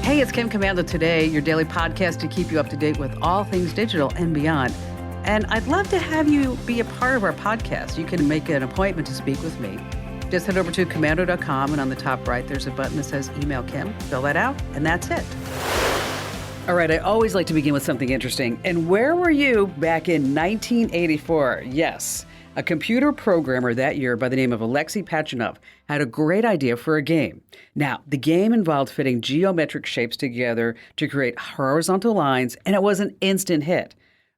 Hey, it's Kim Commando Today, your daily podcast to keep you up to date with all things digital and beyond. And I'd love to have you be a part of our podcast. You can make an appointment to speak with me. Just head over to commando.com, and on the top right, there's a button that says Email Kim. Fill that out, and that's it. All right, I always like to begin with something interesting. And where were you back in 1984? Yes, a computer programmer that year by the name of Alexei Pachinov had a great idea for a game. Now, the game involved fitting geometric shapes together to create horizontal lines, and it was an instant hit.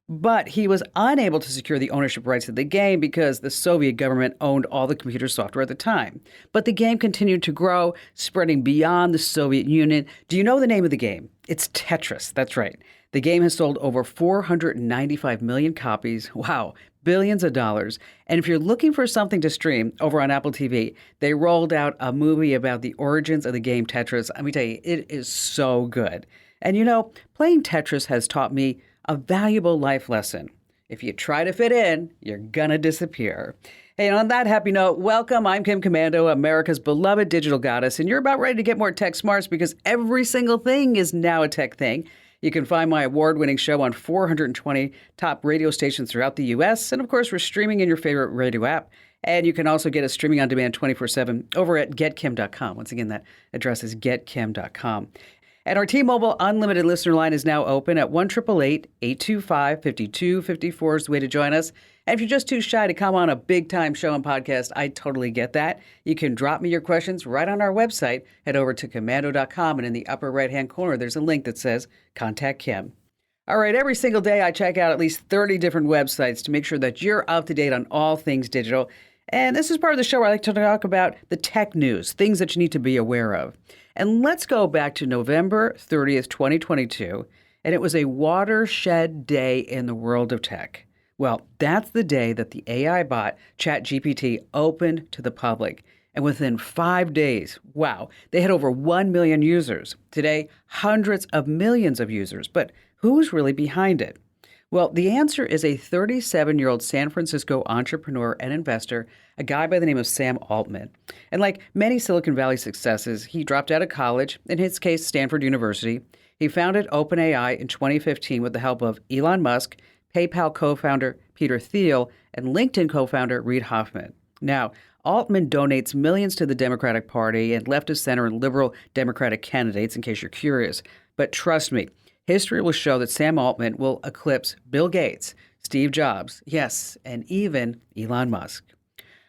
But he was unable to secure the ownership rights of the game because the Soviet government owned all the computer software at the time. But the game continued to grow, spreading beyond the Soviet Union. Do you know the name of the game? It's Tetris. That's right. The game has sold over 495 million copies. Wow, billions of dollars. And if you're looking for something to stream over on Apple TV, they rolled out a movie about the origins of the game Tetris. Let me tell you, it is so good. And you know, playing Tetris has taught me a valuable life lesson. If you try to fit in, you're gonna disappear. Hey, and on that happy note, welcome. I'm Kim Commando, America's beloved digital goddess, and you're about ready to get more tech smarts because every single thing is now a tech thing. You can find my award-winning show on 420 top radio stations throughout the U.S., and of course, we're streaming in your favorite radio app. And you can also get us streaming on demand 24/7 over at getkim.com. Once again, that address is getkim.com. And our T-Mobile Unlimited listener line is now open at 1-888-825-5254 is the way to join us. And if you're just too shy to come on a big-time show and podcast, I totally get that. You can drop me your questions right on our website. Head over to commando.com, and in the upper right-hand corner, there's a link that says Contact Kim. All right, every single day I check out at least 30 different websites to make sure that you're up to date on all things digital. And this is part of the show where I like to talk about the tech news, things that you need to be aware of. And let's go back to November 30th, 2022, and it was a watershed day in the world of tech. Well, that's the day that the AI bot ChatGPT opened to the public. And within 5 days, wow, they had over 1 million users. Today, hundreds of millions of users. But who's really behind it? Well, the answer is a 37-year-old San Francisco entrepreneur and investor, a guy by the name of Sam Altman. And like many Silicon Valley successes, he dropped out of college, in his case, Stanford University. He founded OpenAI in 2015 with the help of Elon Musk, PayPal co-founder Peter Thiel, and LinkedIn co-founder Reid Hoffman. Now, Altman donates millions to the Democratic Party and leftist center and liberal Democratic candidates, in case you're curious. But trust me, history will show that Sam Altman will eclipse Bill Gates, Steve Jobs, yes, and even Elon Musk.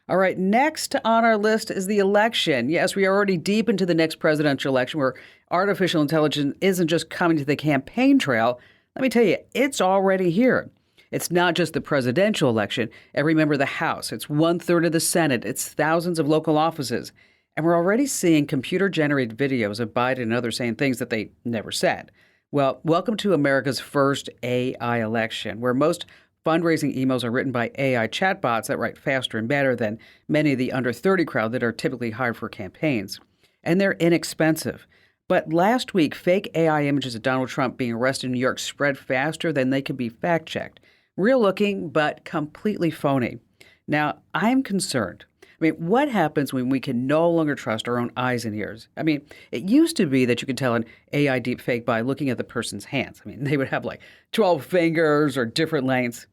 All right, next on our list is the election. Yes, we are already deep into the next presidential election where artificial intelligence isn't just coming to the campaign trail. Let me tell you, it's already here. It's not just the presidential election. Every member of the House, it's 1/3 of the Senate, it's thousands of local offices. And we're already seeing computer-generated videos of Biden and others saying things that they never said. Well, welcome to America's first AI election, where most fundraising emails are written by AI chatbots that write faster and better than many of the under 30 crowd that are typically hired for campaigns. And they're inexpensive. But last week, fake AI images of Donald Trump being arrested in New York spread faster than they could be fact-checked. Real looking, but completely phony. Now, I'm concerned. I mean, what happens when we can no longer trust our own eyes and ears? I mean, it used to be that you could tell an AI deepfake by looking at the person's hands. I mean, they would have like 12 fingers or different lengths.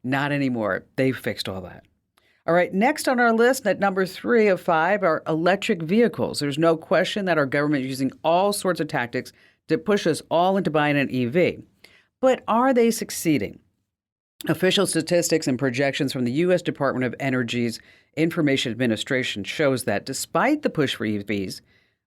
Not anymore. They've fixed all that. All right, next on our list at number 3 of 5 are electric vehicles. There's no question that our government is using all sorts of tactics to push us all into buying an EV. But are they succeeding? Official statistics and projections from the U.S. Department of Energy's Information Administration shows that despite the push for EVs,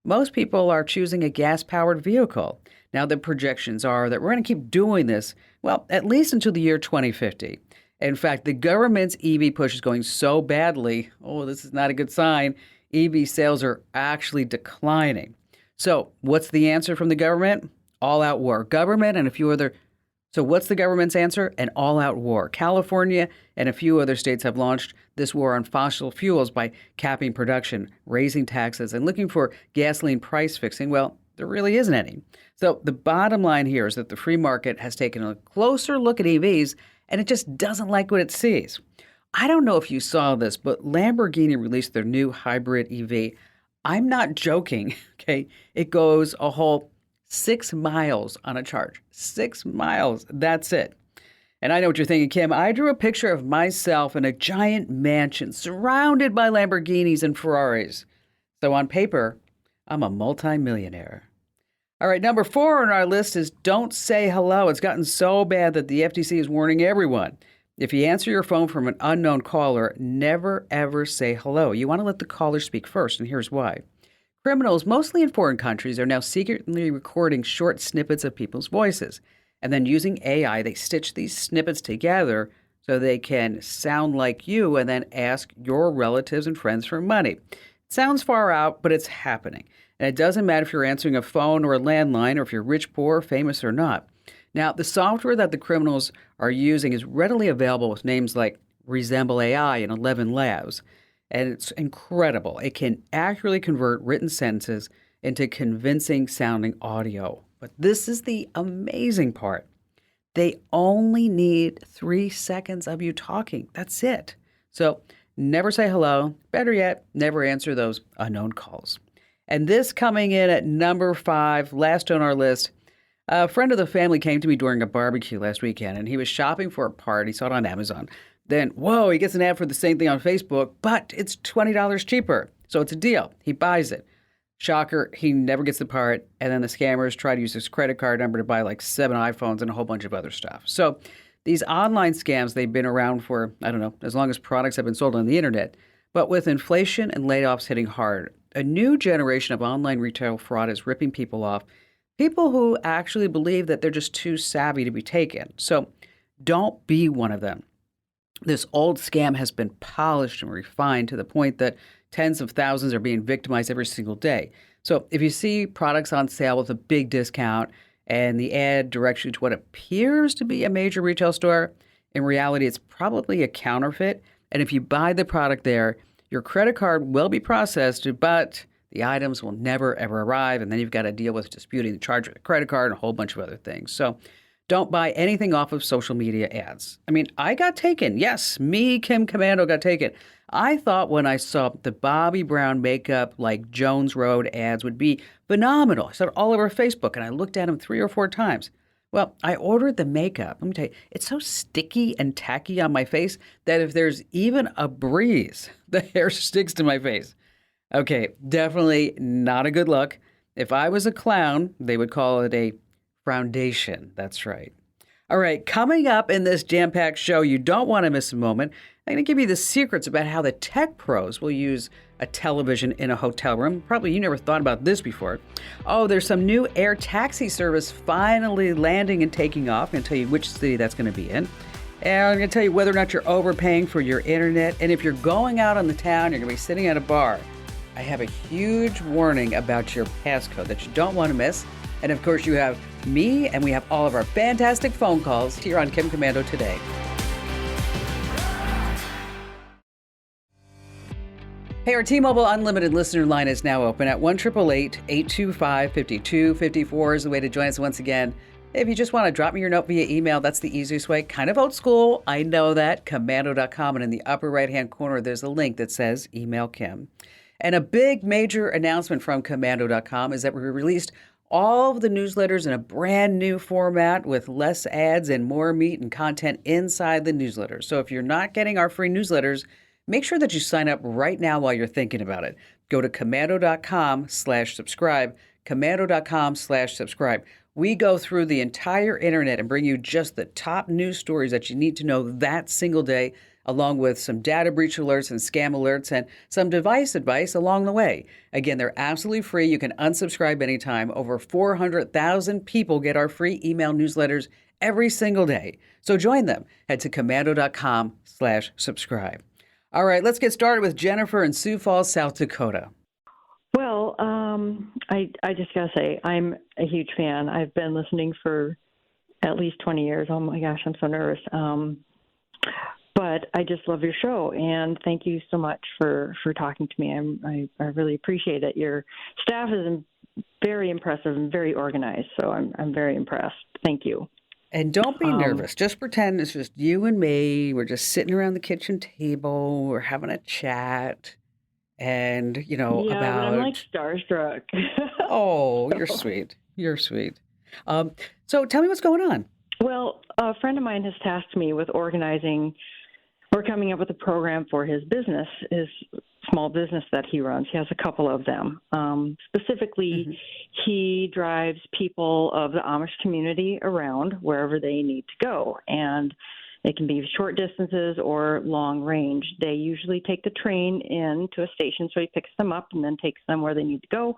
most people are choosing a gas-powered vehicle. Now, the projections are that we're going to keep doing this, well, at least until the year 2050. In fact, the government's EV push is going so badly, this is not a good sign, EV sales are actually declining. So what's the answer from the government? All-out war. Government and a few other. So what's the government's answer? An all-out war. California and a few other states have launched this war on fossil fuels by capping production, raising taxes, and looking for gasoline price fixing. Well, there really isn't any. So the bottom line here is that the free market has taken a closer look at EVs, and it just doesn't like what it sees. I don't know if you saw this, but Lamborghini released their new hybrid EV. I'm not joking, okay? It goes a whole 6 miles on a charge. 6 miles. That's it. And I know what you're thinking, Kim. I drew a picture of myself in a giant mansion surrounded by Lamborghinis and Ferraris. So on paper, I'm a multimillionaire. All right, number 4 on our list is don't say hello. It's gotten so bad that the FTC is warning everyone. If you answer your phone from an unknown caller, never ever say hello. You want to let the caller speak first, and here's why. Criminals, mostly in foreign countries, are now secretly recording short snippets of people's voices. And then using AI, they stitch these snippets together so they can sound like you and then ask your relatives and friends for money. It sounds far out, but it's happening. And it doesn't matter if you're answering a phone or a landline or if you're rich, poor, famous or not. Now, the software that the criminals are using is readily available with names like Resemble AI and 11 Labs. And it's incredible. It can accurately convert written sentences into convincing sounding audio. But this is the amazing part. They only need 3 seconds of you talking. That's it. So never say hello. Better yet, never answer those unknown calls. And this coming in at number 5, last on our list. A friend of the family came to me during a barbecue last weekend, and he was shopping for a part. He saw it on Amazon. Then, whoa, he gets an ad for the same thing on Facebook, but it's $20 cheaper. So it's a deal. He buys it. Shocker, he never gets the part, and then the scammers try to use his credit card number to buy like 7 iPhones and a whole bunch of other stuff. So these online scams, they've been around for, I don't know, as long as products have been sold on the internet. But with inflation and layoffs hitting hard, a new generation of online retail fraud is ripping people off, people who actually believe that they're just too savvy to be taken. So don't be one of them. This old scam has been polished and refined to the point that tens of thousands are being victimized every single day. So if you see products on sale with a big discount and the ad directs you to what appears to be a major retail store, in reality, it's probably a counterfeit. And if you buy the product there, your credit card will be processed, but the items will never, ever arrive. And then you've got to deal with disputing the charge of the credit card and a whole bunch of other things. So don't buy anything off of social media ads. I mean, I got taken. Yes, me, Kim Commando, got taken. I thought when I saw the Bobby Brown makeup like Jones Road ads would be phenomenal. I saw it all over Facebook, and I looked at them 3 or 4 times. Well, I ordered the makeup. Let me tell you, it's so sticky and tacky on my face that if there's even a breeze, the hair sticks to my face. Okay, definitely not a good look. If I was a clown, they would call it a foundation. That's right. All right, coming up in this jam-packed show, you don't want to miss a moment. I'm going to give you the secrets about how the tech pros will use a television in a hotel room. Probably you never thought about this before. Oh, there's some new air taxi service finally landing and taking off. I'm going to tell you which city that's going to be in. And I'm going to tell you whether or not you're overpaying for your internet. And if you're going out on the town, you're going to be sitting at a bar. I have a huge warning about your passcode that you don't want to miss. And of course, you have me, and we have all of our fantastic phone calls here on Kim Commando today. Hey, our T-Mobile Unlimited listener line is now open at 1-888-825-5254 is the way to join us once again. If you just want to drop me your note via email, that's the easiest way. Kind of old school, I know that. Commando.com, and in the upper right-hand corner, there's a link that says Email Kim. And a big major announcement from Commando.com is that we released all of the newsletters in a brand new format with less ads and more meat and content inside the newsletter. So if you're not getting our free newsletters, make sure that you sign up right now while you're thinking about it. Go to commando.com/subscribe, commando.com/subscribe. We go through the entire internet and bring you just the top news stories that you need to know that single day, along with some data breach alerts and scam alerts and some device advice along the way. Again, they're absolutely free. You can unsubscribe anytime. Over 400,000 people get our free email newsletters every single day. So join them. Head to commando.com/subscribe. All right, let's get started with Jennifer in Sioux Falls, South Dakota. Well, I just got to say, I'm a huge fan. I've been listening for at least 20 years. Oh, my gosh, I'm so nervous. But I just love your show, and thank you so much for talking to me. I really appreciate it. Your staff is very impressive and very organized, so I'm very impressed. Thank you. And don't be nervous. Just pretend it's just you and me. We're just sitting around the kitchen table. We're having a chat. and, Yeah, but I'm like about, starstruck. oh, you're So, sweet. You're sweet. Um, so tell me what's going on. well, a friend of mine has tasked me with organizing or coming up with a program for his business, his small business that he runs. He has a couple of them. Specifically, Hmm. he drives people of the Amish community around wherever they need to go. And it can be short distances or long range. They usually take the train in to a station, so he picks them up and then takes them where they need to go,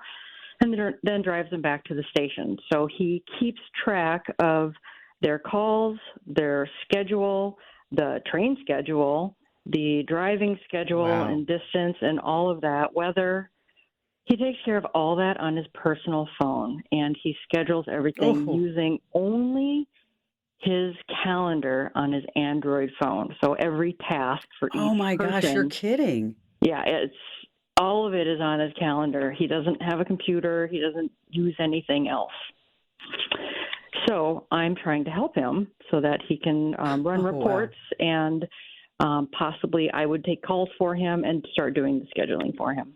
and then drives them back to the station. So he keeps track of their calls, their schedule, the train schedule, the driving schedule Wow. and distance, and all of that. Whether he takes care of all that on his personal phone, and he schedules everything Oh, using only his calendar on his Android phone. So every task for oh each my gosh, you're person, kidding. yeah, it's all of it is on his calendar. He doesn't have a computer, he doesn't use anything else. So I'm trying to help him so that he can run Oh, wow. reports, and possibly I would take calls for him and start doing the scheduling for him.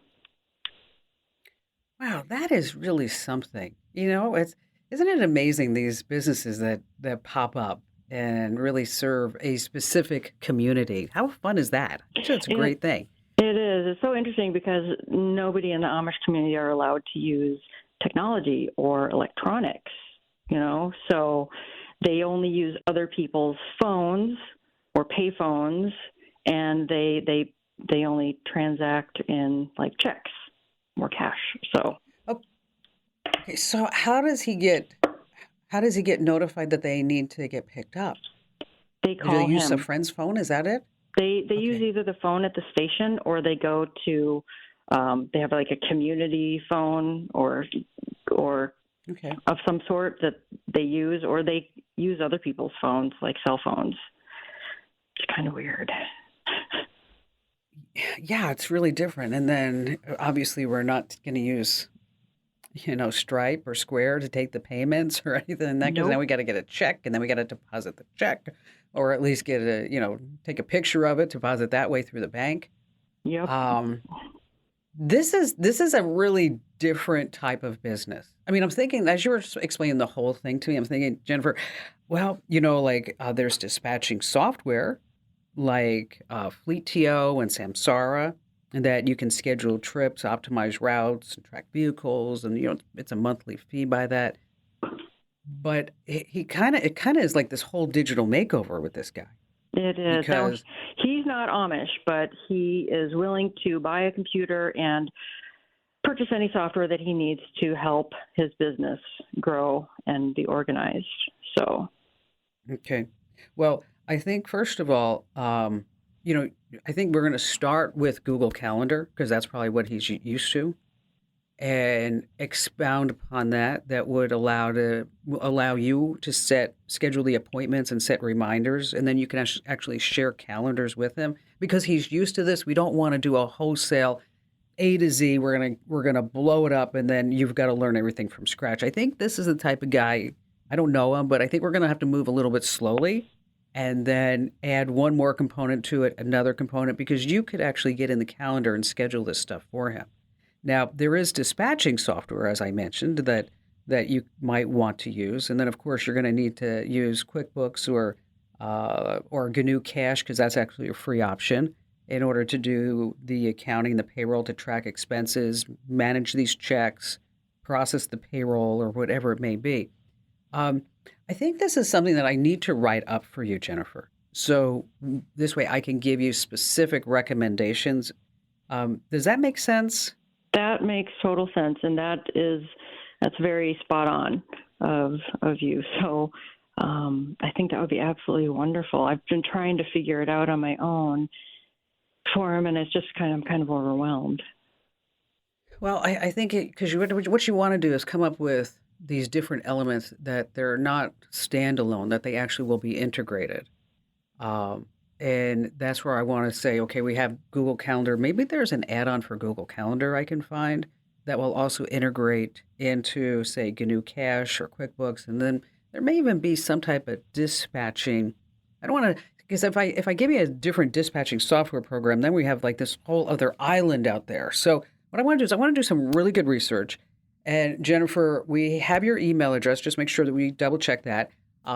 Wow, that is really something. Isn't it amazing these businesses that pop up and really serve a specific community? How fun is that? Actually, it's a It great thing. it is. It's so interesting because nobody in the Amish community are allowed to use technology or electronics, so they only use other people's phones or pay phones, and they only transact in like checks or cash. So Okay, so how does he get notified that they need to get picked up? they Do they call use a him. friend's phone? Is that it? They use Okay. either the phone at the station, or they go to they have like a community phone or Okay. of some sort that they use, or they use other people's phones like cell phones. It's kind of weird. Yeah, it's really different. And then obviously we're not going to use, Stripe or Square to take the payments or anything like that, because then Nope. we got to get a check and then we got to deposit the check, or at least take a picture of it, deposit that way through the bank. Yep. Um, this is a really different type of business. I mean, I'm thinking as you were explaining the whole thing to me, I'm thinking, Jennifer, well, like there's dispatching software like Fleetio and Samsara, and that you can schedule trips, optimize routes, and track vehicles, and it's a monthly fee by that. But it kind of is like this whole digital makeover with this guy It is. Now, because he's not Amish, but he is willing to buy a computer and purchase any software that he needs to help his business grow and be organized. So, okay, well, I think first of all, you know, I think we're going to start with Google Calendar because that's probably what he's used to, and expound upon that. That would allow you to schedule the appointments and set reminders, and then you can actually share calendars with him because he's used to this. We don't want to do a wholesale A to Z. We're gonna blow it up, and then you've got to learn everything from scratch. I think this is the type of guy. I don't know him, but I think we're gonna have to move a little bit slowly, and then add one more component to it, another component, because you could actually get in the calendar and schedule this stuff for him. Now, there is dispatching software, as I mentioned, that you might want to use, and then of course you're going to need to use QuickBooks or GNU Cash because that's actually a free option in order to do the accounting, the payroll, to track expenses, manage these checks, process the payroll, or whatever it may be. Um, I think this is something that I need to write up for you, Jennifer. So this way I can give you specific recommendations. Does that make sense? that makes total sense, and that's very spot on of you. So, I think that would be absolutely wonderful. I've been trying to figure it out on my own for him, and it's just I'm kind of overwhelmed. Well, I think because what you want to do is come up with these different elements that they're not standalone, that they actually will be integrated. Um, and that's where I want to say, okay, we have Google Calendar. Maybe there's an add-on for Google Calendar I can find that will also integrate into, say, GNU Cash or QuickBooks. And then there may even be some type of dispatching. I don't want to, Because if I give you a different dispatching software program, then we have like this whole other island out there. So what I want to do is I want to do some really good research. And Jennifer, we have your email address. Just make sure that we double check that.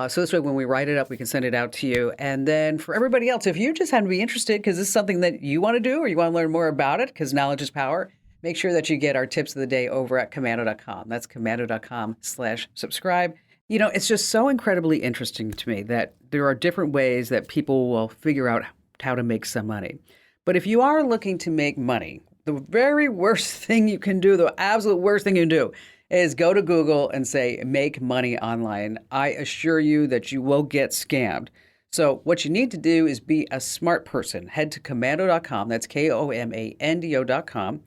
So this way, when we write it up, we can send it out to you. And then for everybody else, if you just happen to be interested, because this is something that you want to do or you want to learn more about it, because knowledge is power, make sure that you get our tips of the day over at commando.com. That's commando.com/subscribe. It's just so incredibly interesting to me that there are different ways that people will figure out how to make some money. But if you are looking to make money, the very worst thing you can do, the absolute worst thing you can do, is go to Google and say, make money online. I assure you that you will get scammed. So what you need to do is be a smart person. Head to commando.com, that's Komando.com,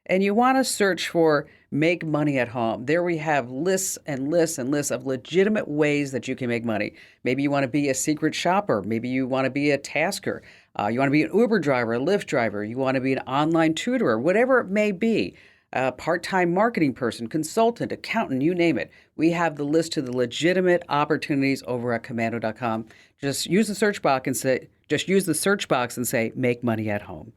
and you want to search for make money at home. There we have lists and lists and lists of legitimate ways that you can make money. Maybe you want to be a secret shopper. Maybe you want to be a tasker. You want to be an Uber driver, a Lyft driver. You want to be an online tutor, whatever it may be. A part-time marketing person, consultant, accountant, you name it. We have the list of the legitimate opportunities over at commando.com. Just use the search box and say, make money at home.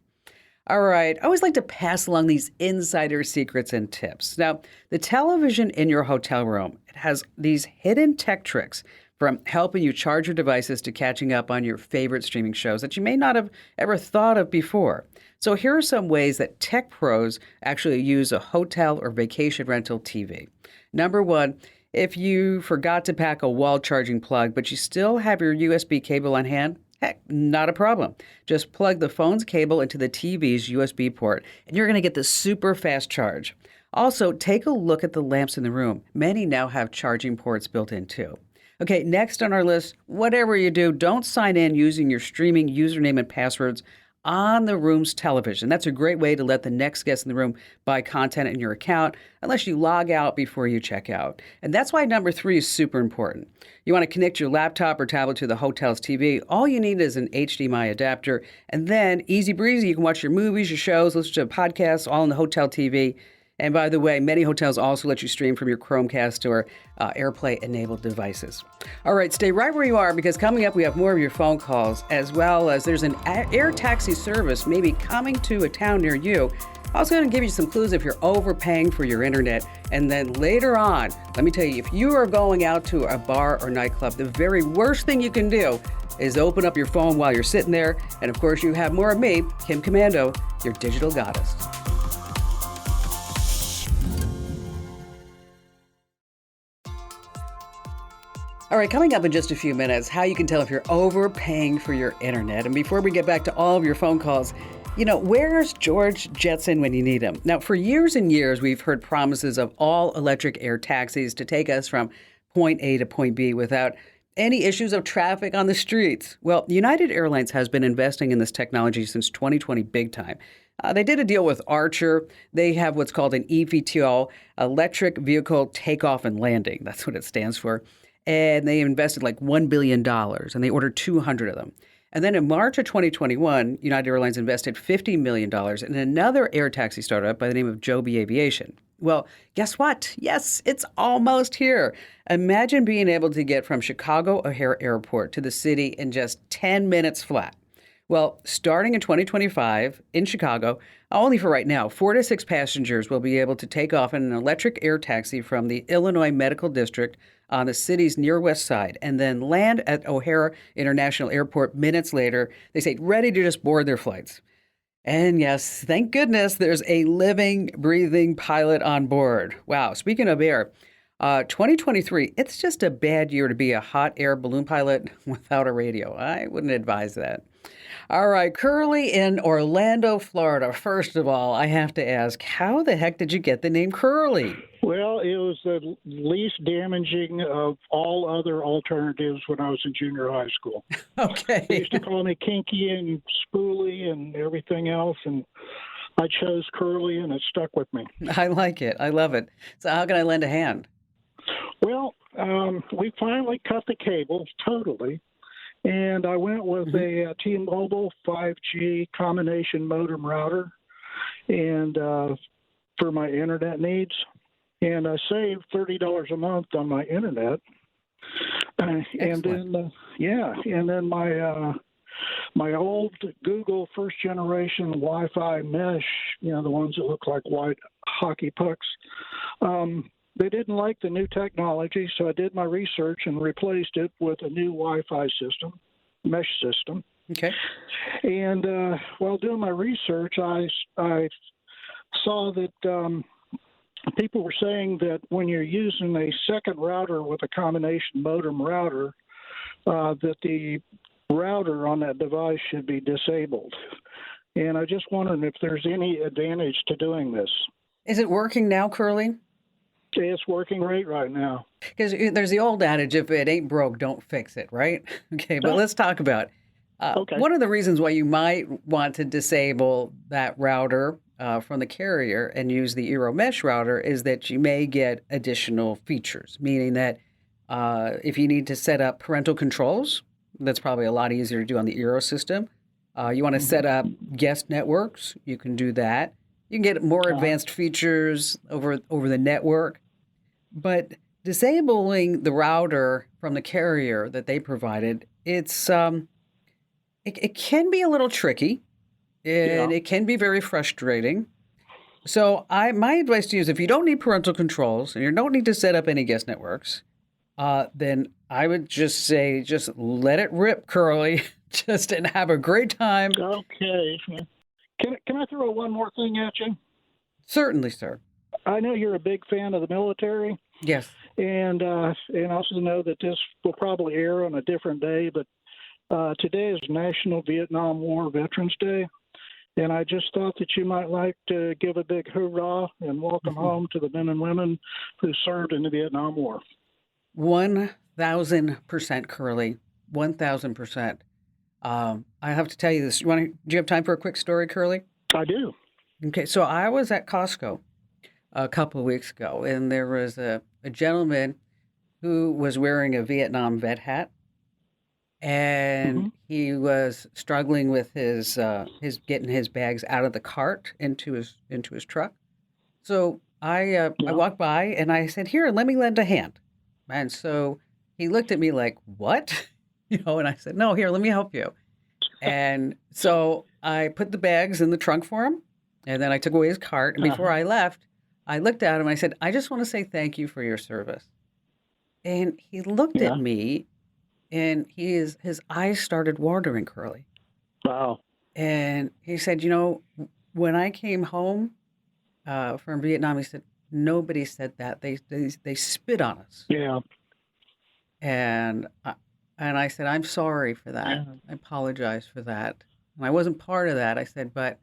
All right. I always like to pass along these insider secrets and tips. Now, the television in your hotel room, it has these hidden tech tricks from helping you charge your devices to catching up on your favorite streaming shows that you may not have ever thought of before. So here are some ways that tech pros actually use a hotel or vacation rental TV. Number one, if you forgot to pack a wall charging plug, but you still have your USB cable on hand, heck, not a problem. Just plug the phone's cable into the TV's USB port, and you're going to get the super fast charge. Also, take a look at the lamps in the room. Many now have charging ports built in too. Okay, next on our list, whatever you do, don't sign in using your streaming username and passwords on the room's television. That's a great way to let the next guest in the room buy content in your account unless you log out before you check out. And that's why number 3 is super important. You want to connect your laptop or tablet to the hotel's TV. All you need is an HDMI adapter. And then easy breezy, you can watch your movies, your shows, listen to podcasts, all on the hotel TV. And by the way, many hotels also let you stream from your Chromecast or AirPlay-enabled devices. All right, stay right where you are because coming up, we have more of your phone calls, as well as there's an air taxi service maybe coming to a town near you. Also going to give you some clues if you're overpaying for your internet. And then later on, let me tell you, if you are going out to a bar or nightclub, the very worst thing you can do is open up your phone while you're sitting there. And of course, you have more of me, Kim Komando, your digital goddess. All right, coming up in just a few minutes, how you can tell if you're overpaying for your internet. And before we get back to all of your phone calls, where's George Jetson when you need him? Now, for years and years, we've heard promises of all electric air taxis to take us from point A to point B without any issues of traffic on the streets. Well, United Airlines has been investing in this technology since 2020 big time. They did a deal with Archer. They have what's called an eVTOL, Electric Vehicle Takeoff and Landing. That's what it stands for. And they invested like $1 billion, and they ordered 200 of them. And then in March of 2021, United Airlines invested $50 million in another air taxi startup by the name of Joby Aviation. Well, guess what? Yes, it's almost here. Imagine being able to get from Chicago O'Hare Airport to the city in just 10 minutes flat. Well, starting in 2025 in Chicago, only for right now, 4 to 6 passengers will be able to take off in an electric air taxi from the Illinois Medical District on the city's near west side and then land at O'Hare International Airport minutes later. They say ready to just board their flights. And yes, thank goodness there's a living, breathing pilot on board. Wow, speaking of air, 2023, it's just a bad year to be a hot air balloon pilot without a radio. I wouldn't advise that. All right, Curly in Orlando, Florida. First of all, I have to ask, how the heck did you get the name Curly? Well, it was the least damaging of all other alternatives when I was in junior high school. Okay. They used to call me Kinky and Spoolie and everything else, and I chose Curly, and it stuck with me. I like it. I love it. So how can I lend a hand? Well, we finally cut the cable totally, and I went with a T-Mobile 5G combination modem router and for my internet needs. And I saved $30 a month on my internet. And then my My old Google first generation Wi-Fi mesh, the ones that look like white hockey pucks, they didn't like the new technology, so I did my research and replaced it with a new Wi-Fi system, mesh system. Okay. And while doing my research, I saw that people were saying that when you're using a second router with a combination modem router, that the router on that device should be disabled. And I just wondered if there's any advantage to doing this. Is it working now, Curly? It's working great right now. Because there's the old adage, if it ain't broke, don't fix it, right? Okay, but let's talk about Okay. one of the reasons why you might want to disable that router from the carrier and use the Eero Mesh router is that you may get additional features, meaning that if you need to set up parental controls, that's probably a lot easier to do on the Eero system. You want to set up guest networks, you can do that. You can get more advanced features over the network. But disabling the router from the carrier that they provided, it can be a little tricky, and it can be very frustrating. So my advice to you is if you don't need parental controls and you don't need to set up any guest networks, then I would just say just let it rip, Curly, and have a great time. Okay. Can I throw one more thing at you? Certainly, sir. I know you're a big fan of the military. Yes. And also know that this will probably air on a different day, but today is National Vietnam War Veterans Day, and I just thought that you might like to give a big hoorah and welcome home to the men and women who served in the Vietnam War. 1,000%, Curly. 1,000%. I have to tell you this. Do you have time for a quick story, Curly? I do. Okay, so I was at Costco a couple of weeks ago, and there was a gentleman who was wearing a Vietnam vet hat, and he was struggling with his getting his bags out of the cart into his truck. So I walked by and I said, "Here, let me lend a hand." And so he looked at me like, "What?" And I said, "No, here, let me help you." And so I put the bags in the trunk for him, and then I took away his cart. And before I left, I looked at him and I said, "I just want to say thank you for your service." And he looked at me, and his eyes started watering, Curly. Wow. And he said, when I came home from Vietnam, he said, nobody said that. They spit on us. Yeah. And I said, I'm sorry for that. Yeah. I apologize for that. And I wasn't part of that. I said, but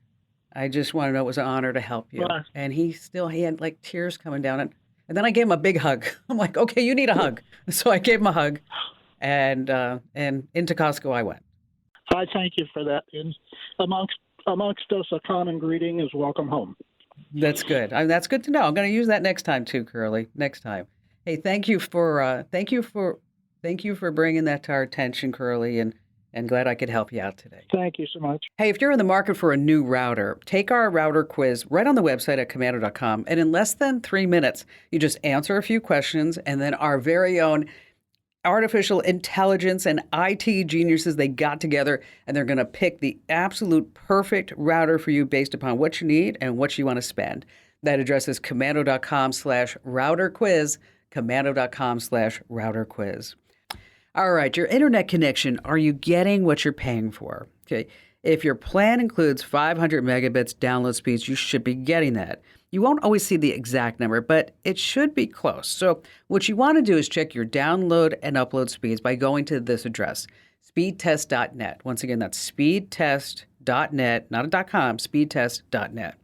I just want to know it was an honor to help you. Right. And he had like tears coming down. And then I gave him a big hug. I'm like, okay, you need a hug. So I gave him a hug. And into Costco I went. I thank you for that. And amongst us, a common greeting is welcome home. That's good. That's good to know. I'm going to use that next time too, Curly. Next time. Hey, thank you for bringing that to our attention, Curly, and glad I could help you out today. Thank you so much. Hey, if you're in the market for a new router, take our router quiz right on the website at commando.com, and in less than 3 minutes, you just answer a few questions, and then our very own artificial intelligence and IT geniuses, they got together, and they're going to pick the absolute perfect router for you based upon what you need and what you want to spend. That address is commando.com/router quiz, commando.com/router quiz. All right, your internet connection, are you getting what you're paying for? Okay, if your plan includes 500 megabits download speeds, you should be getting that. You won't always see the exact number, but it should be close. So what you want to do is check your download and upload speeds by going to this address, speedtest.net. Once again, that's speedtest.net, not a .com, speedtest.net.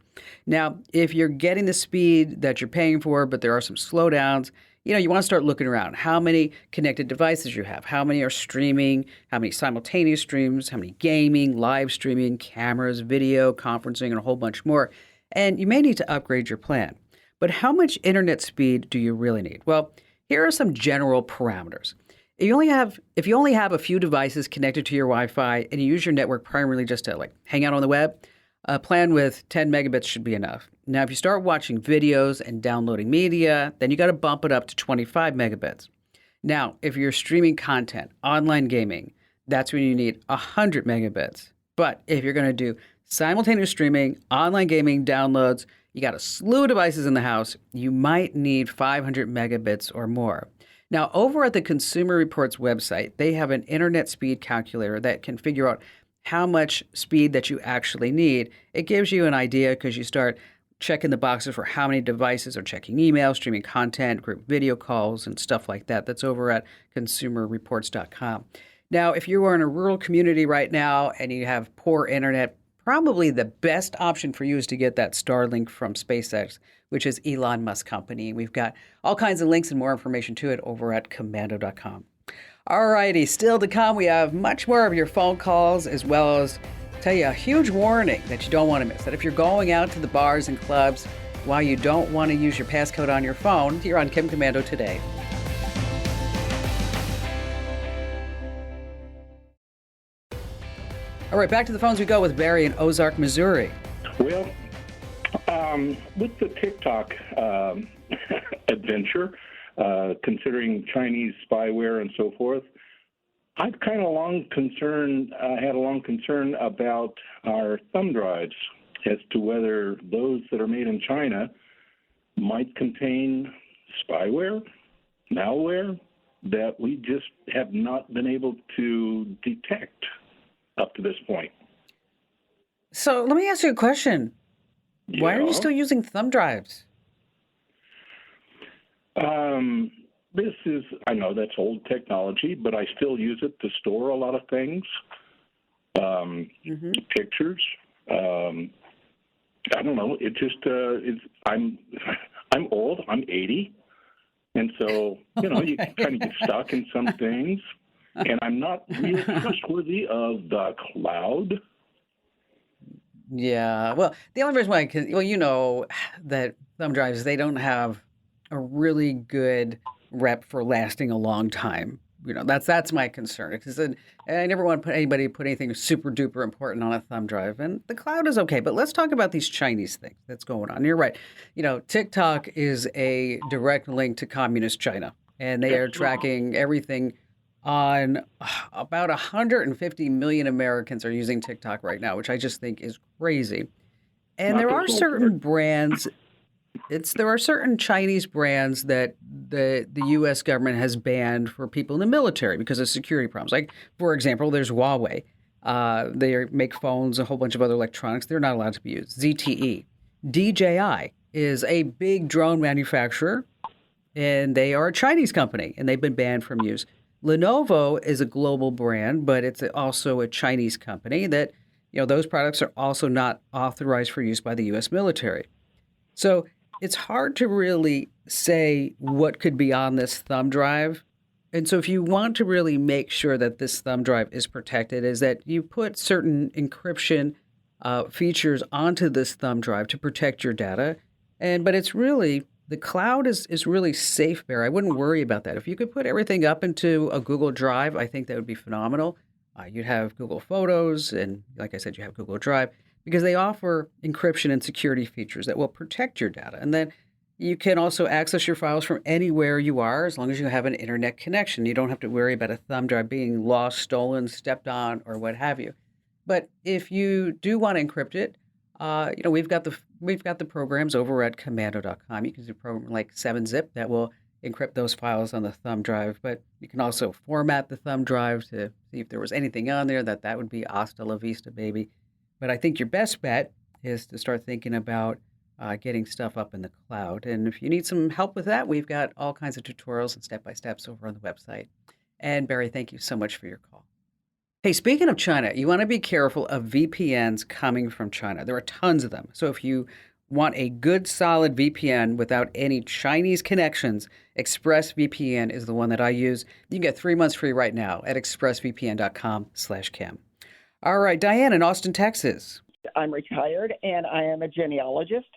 Now, if you're getting the speed that you're paying for, but there are some slowdowns, you want to start looking around. How many connected devices you have? How many are streaming? How many simultaneous streams? How many gaming, live streaming, cameras, video, conferencing, and a whole bunch more. And you may need to upgrade your plan. But how much internet speed do you really need? Well, here are some general parameters. If you only have a few devices connected to your Wi-Fi and you use your network primarily just to hang out on the web, a plan with 10 megabits should be enough. Now, if you start watching videos and downloading media, then you got to bump it up to 25 megabits. Now, if you're streaming content, online gaming, That's when you need 100 megabits. But if you're going to do simultaneous streaming, online gaming, downloads, you got a slew of devices in the house, you might need 500 megabits or more. Now, over at the Consumer Reports website, they have an internet speed calculator that can figure out how much speed that you actually need. It gives you an idea because you start checking the boxes for how many devices are checking email, streaming content, group video calls, and stuff like that. That's over at consumerreports.com. Now, if you are in a rural community right now and you have poor internet, probably the best option for you is to get that Starlink from SpaceX, which is Elon Musk's company. We've got all kinds of links and more information to it over at commando.com. All righty, still to come, we have much more of your phone calls, as well as tell you a huge warning that you don't want to miss, that if you're going out to the bars and clubs, while you don't want to use your passcode on your phone, you're on Kim Commando today. All right, back to the phones we go with Barry in Ozark, Missouri. Well, with the TikTok adventure, considering Chinese spyware and so forth, I've had a long concern about our thumb drives as to whether those that are made in China might contain spyware, malware that we just have not been able to detect up to this point. So let me ask you a question. Why are you still using thumb drives? I know that's old technology, but I still use it to store a lot of things, pictures. I don't know. It just, I'm old. I'm 80. And so, you kind of get stuck in some things. And I'm not really trustworthy of the cloud. Yeah. Well, the only reason why that thumb drives, they don't have a really good rep for lasting a long time. That's my concern, because I never want to put anything super duper important on a thumb drive. And the cloud is okay, but let's talk about these Chinese things that's going on. You're right. TikTok is a direct link to communist China, and they are tracking everything on about 150 million Americans are using TikTok right now, which I just think is crazy. And there are certain brands. There are certain Chinese brands that the U.S. government has banned for people in the military because of security problems. Like, for example, there's Huawei. They make phones, a whole bunch of other electronics. They're not allowed to be used. ZTE. DJI is a big drone manufacturer, and they are a Chinese company, and they've been banned from use. Lenovo is a global brand, but it's also a Chinese company that, those products are also not authorized for use by the U.S. military. So it's hard to really say what could be on this thumb drive. And so if you want to really make sure that this thumb drive is protected, is that you put certain encryption features onto this thumb drive to protect your data. But it's really, the cloud is really safe there. I wouldn't worry about that. If you could put everything up into a Google Drive, I think that would be phenomenal. You'd have Google Photos, and like I said, you have Google Drive, because they offer encryption and security features that will protect your data. And then you can also access your files from anywhere you are, as long as you have an internet connection. You don't have to worry about a thumb drive being lost, stolen, stepped on, or what have you. But if you do want to encrypt it, we've got the programs over at commando.com. You can do a program like 7-Zip that will encrypt those files on the thumb drive. But you can also format the thumb drive to see if there was anything on there that would be hasta la vista, baby. But I think your best bet is to start thinking about getting stuff up in the cloud. And if you need some help with that, we've got all kinds of tutorials and step-by-steps over on the website. And Barry, thank you so much for your call. Hey, speaking of China, you want to be careful of VPNs coming from China. There are tons of them. So if you want a good, solid VPN without any Chinese connections, ExpressVPN is the one that I use. You can get 3 months free right now at expressvpn.com/Kim. All right, Diane in Austin, Texas. I'm retired, and I am a genealogist,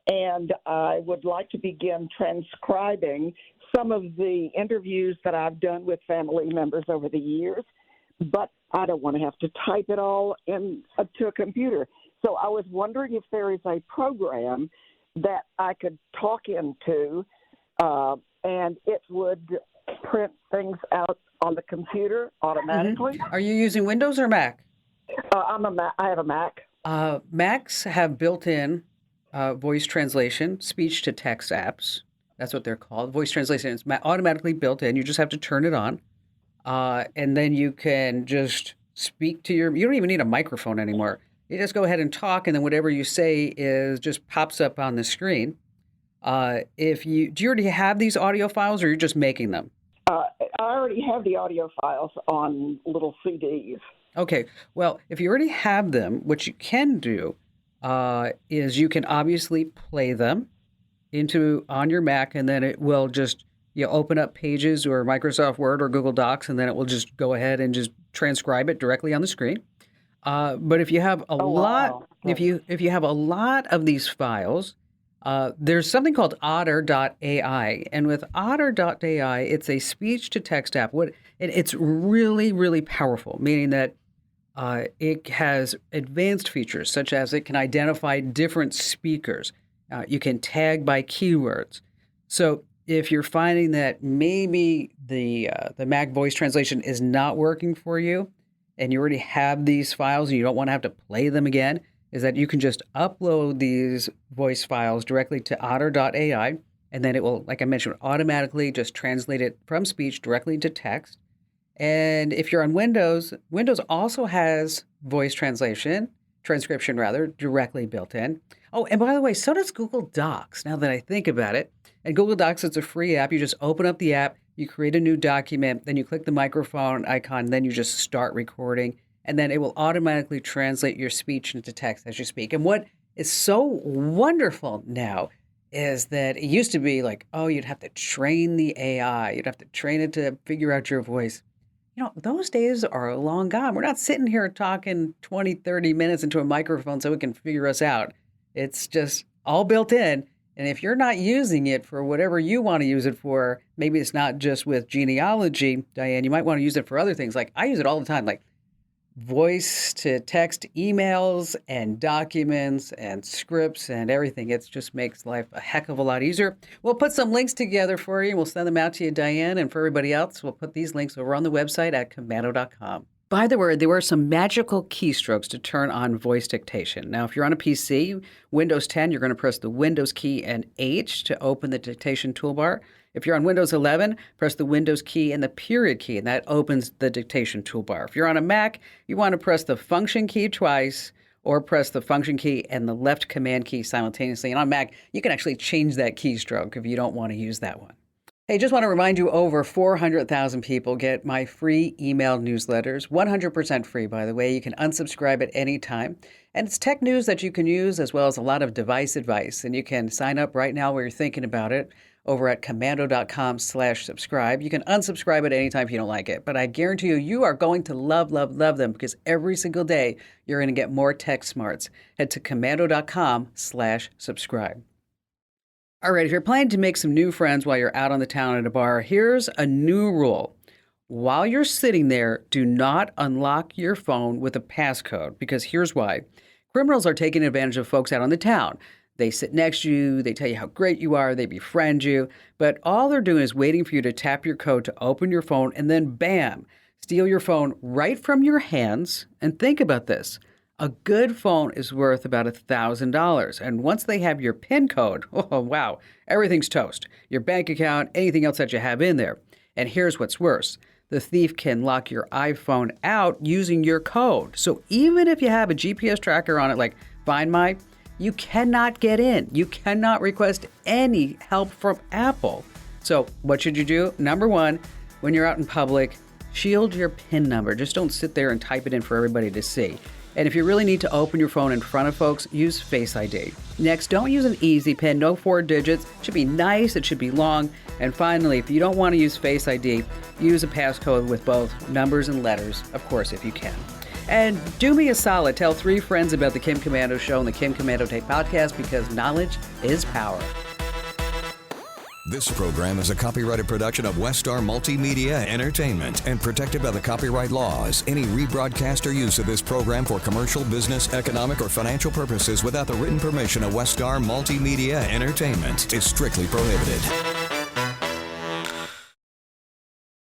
and I would like to begin transcribing some of the interviews that I've done with family members over the years, but I don't want to have to type it all into a computer. So I was wondering if there is a program that I could talk into, and it would print things out on the computer automatically. Are you using Windows or Mac? I have a Mac. Macs have built-in voice translation, speech-to-text apps. That's what they're called. Voice translation is automatically built in. You just have to turn it on. And then you can just speak to you don't even need a microphone anymore. You just go ahead and talk, and then whatever you say just pops up on the screen. Do you already have these audio files, or you're just making them? I already have the audio files on little CDs. Okay. Well, if you already have them, what you can do is you can obviously play them on your Mac, and then it will just open up Pages or Microsoft Word or Google Docs, and then it will just go ahead and just transcribe it directly on the screen. But if you have a lot, if you have a lot of these files, there's something called Otter.ai, and with Otter.ai, it's a speech-to-text app. It's really, really powerful, meaning that it has advanced features such as it can identify different speakers. You can tag by keywords. So if you're finding that maybe the Mac voice translation is not working for you, and you already have these files and you don't want to have to play them again, is that you can just upload these voice files directly to Otter.ai, and then it will, like I mentioned, automatically just translate it from speech directly to text. And if you're on Windows, Windows also has voice transcription directly built in. Oh, and by the way, so does Google Docs, now that I think about it. And Google Docs, it's a free app. You just open up the app, you create a new document, then you click the microphone icon, then you just start recording, and then it will automatically translate your speech into text as you speak. And what is so wonderful now is that it used to be like, oh, you'd have to train the AI. You'd have to train it to figure out your voice. Those days are long gone. We're not sitting here talking 20, 30 minutes into a microphone so it can figure us out. It's just all built in. And if you're not using it for whatever you want to use it for, maybe it's not just with genealogy, Diane, you might want to use it for other things. Like I use it all the time, like voice to text emails and documents and scripts and everything. It just makes life a heck of a lot easier. We'll put some links together for you. We'll send them out to you, Diane, and for everybody else, we'll put these links over on the website at commando.com. By the way, there were some magical keystrokes to turn on voice dictation. Now, if you're on a PC, Windows 10, you're going to press the Windows key and H to open the dictation toolbar. If you're on Windows 11, press the Windows key and the period key, and that opens the dictation toolbar. If you're on a Mac, you want to press the function key twice or press the function key and the left command key simultaneously. And on Mac, you can actually change that keystroke if you don't want to use that one. Hey, just want to remind you, over 400,000 people get my free email newsletters, 100% free, by the way. You can unsubscribe at any time. And it's tech news that you can use, as well as a lot of device advice. And you can sign up right now while you're thinking about it over at commando.com/subscribe. You can unsubscribe at any time if you don't like it. But I guarantee you are going to love, love, love them, because every single day you're going to get more tech smarts. Head to commando.com/subscribe. All right, if you're planning to make some new friends while you're out on the town at a bar, here's a new rule. While you're sitting there, do not unlock your phone with a passcode, because here's why. Criminals are taking advantage of folks out on the town. They sit next to you, they tell you how great you are, they befriend you, but all they're doing is waiting for you to tap your code to open your phone, and then bam, steal your phone right from your hands. And think about this. A good phone is worth about $1,000. And once they have your PIN code, oh, wow, everything's toast. Your bank account, anything else that you have in there. And here's what's worse. The thief can lock your iPhone out using your code. So even if you have a GPS tracker on it like Find My, you cannot get in. You cannot request any help from Apple. So what should you do? Number one, when you're out in public, shield your PIN number. Just don't sit there and type it in for everybody to see. And if you really need to open your phone in front of folks, use Face ID. Next, don't use an easy PIN, no 4 digits. It should be nice, it should be long. And finally, if you don't want to use Face ID, use a passcode with both numbers and letters, of course, if you can. And do me a solid, tell 3 friends about the Kim Komando Show and the Kim Komando Tape Podcast, because knowledge is power. This program is a copyrighted production of Westar Multimedia Entertainment and protected by the copyright laws. Any rebroadcast or use of this program for commercial, business, economic, or financial purposes without the written permission of Westar Multimedia Entertainment is strictly prohibited.